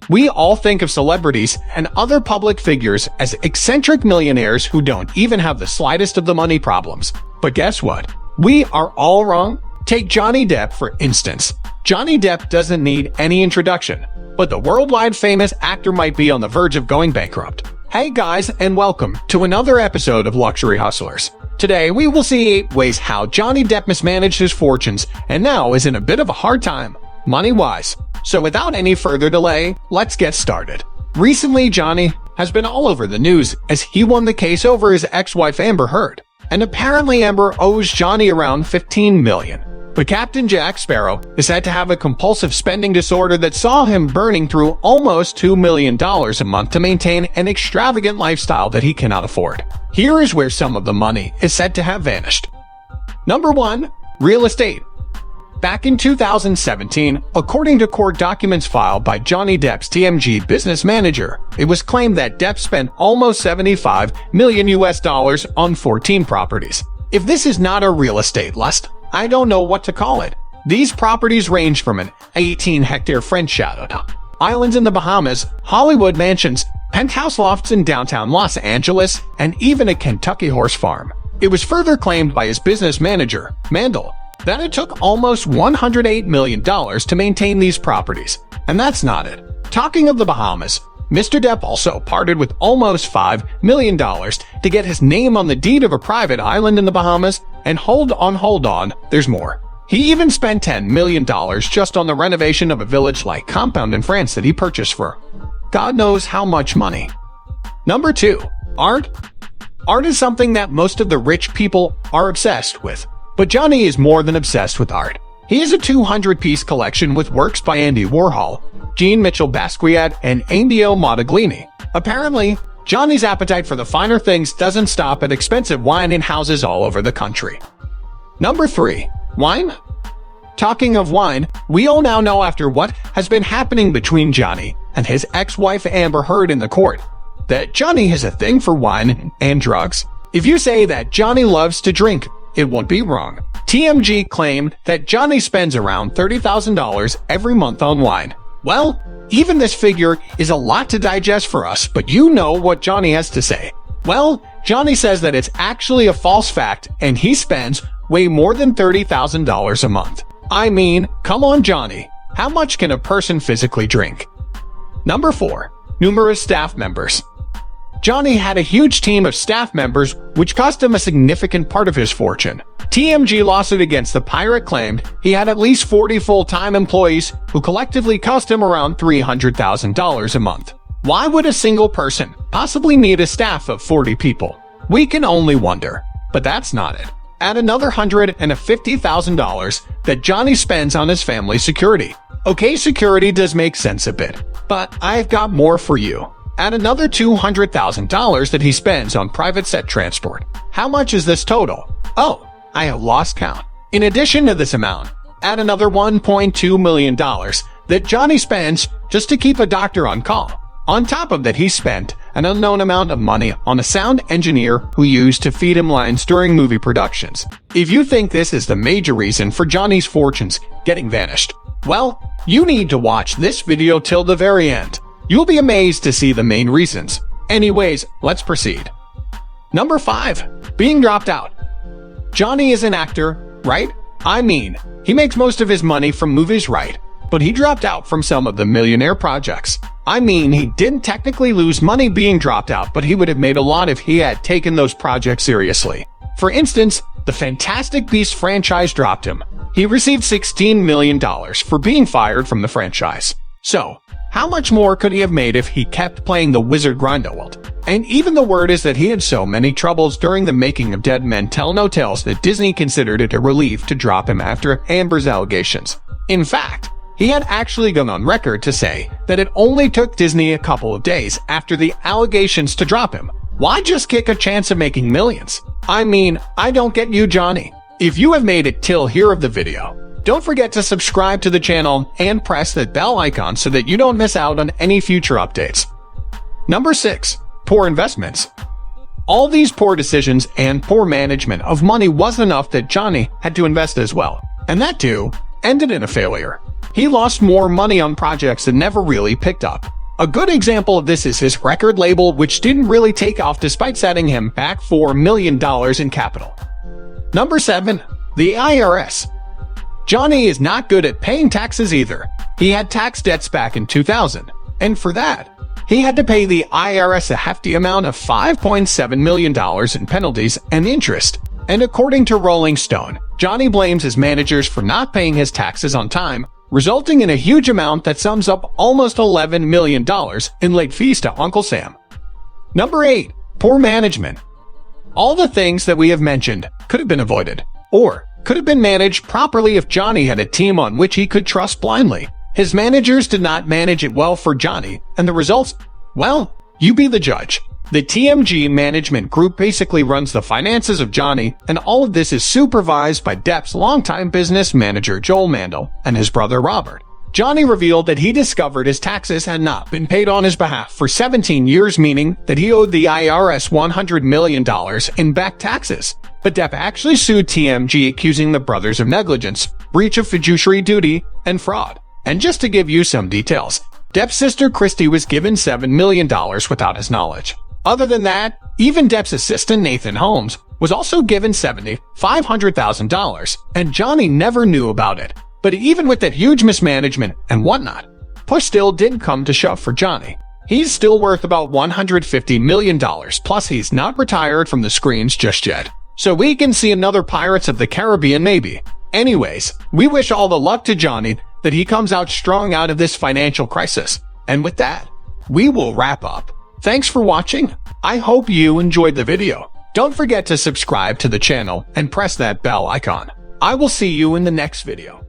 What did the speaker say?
We all think of celebrities and other public figures as eccentric millionaires who don't even have the slightest of the money problems. But guess what? We are all wrong. Take Johnny Depp, for instance. Johnny Depp doesn't need any introduction, but the worldwide famous actor might be on the verge of going bankrupt. Hey guys, and welcome to another episode of Luxury Hustlers. Today, we will see 8 ways how Johnny Depp mismanaged his fortunes and now is in a bit of a hard time, money-wise. So without any further delay, let's get started. Recently, Johnny has been all over the news as he won the case over his ex-wife Amber Heard. And apparently Amber owes Johnny around $15 million. But Captain Jack Sparrow is said to have a compulsive spending disorder that saw him burning through almost $2 million a month to maintain an extravagant lifestyle that he cannot afford. Here is where some of the money is said to have vanished. Number 1. Real estate. Back in 2017, according to court documents filed by Johnny Depp's TMG business manager, it was claimed that Depp spent almost $75 million on 14 properties. If this is not a real estate lust, I don't know what to call it. These properties range from an 18-hectare French chateau, islands in the Bahamas, Hollywood mansions, penthouse lofts in downtown Los Angeles, and even a Kentucky horse farm. It was further claimed by his business manager, Mandel, that it took almost $108 million to maintain these properties. And that's not it. Talking of the Bahamas, Mr. Depp also parted with almost $5 million to get his name on the deed of a private island in the Bahamas. And hold on, there's more. He even spent $10 million just on the renovation of a village-like compound in France that he purchased for God knows how much money. Number 2. Art. Art is something that most of the rich people are obsessed with. But Johnny is more than obsessed with art. He has a 200-piece collection with works by Andy Warhol, Jean Michel Basquiat, and Amedeo Modigliani. Apparently, Johnny's appetite for the finer things doesn't stop at expensive wine in houses all over the country. Number 3. Wine. Talking of wine, we all now know after what has been happening between Johnny and his ex-wife Amber Heard in the court, that Johnny has a thing for wine and drugs. If you say that Johnny loves to drink, it won't be wrong. TMG claimed that Johnny spends around $30,000 every month on wine. Well, even this figure is a lot to digest for us, but you know what Johnny has to say. Well, Johnny says that it's actually a false fact and he spends way more than $30,000 a month. I mean, come on Johnny, how much can a person physically drink? Number 4. Numerous staff members. Johnny had a huge team of staff members, which cost him a significant part of his fortune. TMG lawsuit against the pirate claimed he had at least 40 full-time employees who collectively cost him around $300,000 a month. Why would a single person possibly need a staff of 40 people? We can only wonder. But that's not it. Add another $150,000 that Johnny spends on his family's security. Okay, security does make sense a bit, but I've got more for you. Add another $200,000 that he spends on private jet transport. How much is this total? Oh, I have lost count. In addition to this amount, add another $1.2 million that Johnny spends just to keep a doctor on call. On top of that, he spent an unknown amount of money on a sound engineer who used to feed him lines during movie productions. If you think this is the major reason for Johnny's fortunes getting vanished, well, you need to watch this video till the very end. You'll be amazed to see the main reasons. Anyways, let's proceed. Number 5. Being dropped out. Johnny is an actor, right? I mean, he makes most of his money from movies, right? But he dropped out from some of the millionaire projects. I mean, he didn't technically lose money being dropped out, but he would have made a lot if he had taken those projects seriously. For instance, the Fantastic Beasts franchise dropped him. He received $16 million for being fired from the franchise. So, how much more could he have made if he kept playing the Wizard Grindelwald? And even the word is that he had so many troubles during the making of Dead Men Tell No Tales that Disney considered it a relief to drop him after Amber's allegations. In fact, he had actually gone on record to say that it only took Disney a couple of days after the allegations to drop him. Why just kick a chance of making millions? I mean, I don't get you, Johnny. If you have made it till here of the video, don't forget to subscribe to the channel and press that bell icon so that you don't miss out on any future updates. Number 6. Poor investments. All these poor decisions and poor management of money wasn't enough that Johnny had to invest as well. And that too ended in a failure. He lost more money on projects that never really picked up. A good example of this is his record label, which didn't really take off despite setting him back $4 million in capital. Number 7. The IRS. Johnny is not good at paying taxes either. He had tax debts back in 2000, and for that, he had to pay the IRS a hefty amount of $5.7 million in penalties and interest. And according to Rolling Stone, Johnny blames his managers for not paying his taxes on time, resulting in a huge amount that sums up almost $11 million in late fees to Uncle Sam. Number 8. Poor management. All the things that we have mentioned could have been avoided, or could have been managed properly if Johnny had a team on which he could trust blindly. His managers did not manage it well for Johnny, and the results? Well, you be the judge. The TMG management group basically runs the finances of Johnny, and all of this is supervised by Depp's longtime business manager Joel Mandel and his brother Robert. Johnny revealed that he discovered his taxes had not been paid on his behalf for 17 years, meaning that he owed the IRS $100 million in back taxes. But Depp actually sued TMG, accusing the brothers of negligence, breach of fiduciary duty, and fraud. And just to give you some details, Depp's sister Christy was given $7 million without his knowledge. Other than that, even Depp's assistant Nathan Holmes was also given $500,000, and Johnny never knew about it. But even with that huge mismanagement and whatnot, push still didn't come to shove for Johnny. He's still worth about $150 million, plus he's not retired from the screens just yet. So we can see another Pirates of the Caribbean maybe. Anyways, we wish all the luck to Johnny, that he comes out strong out of this financial crisis. And with that, we will wrap up. Thanks for watching. I hope you enjoyed the video. Don't forget to subscribe to the channel and press that bell icon. I will see you in the next video.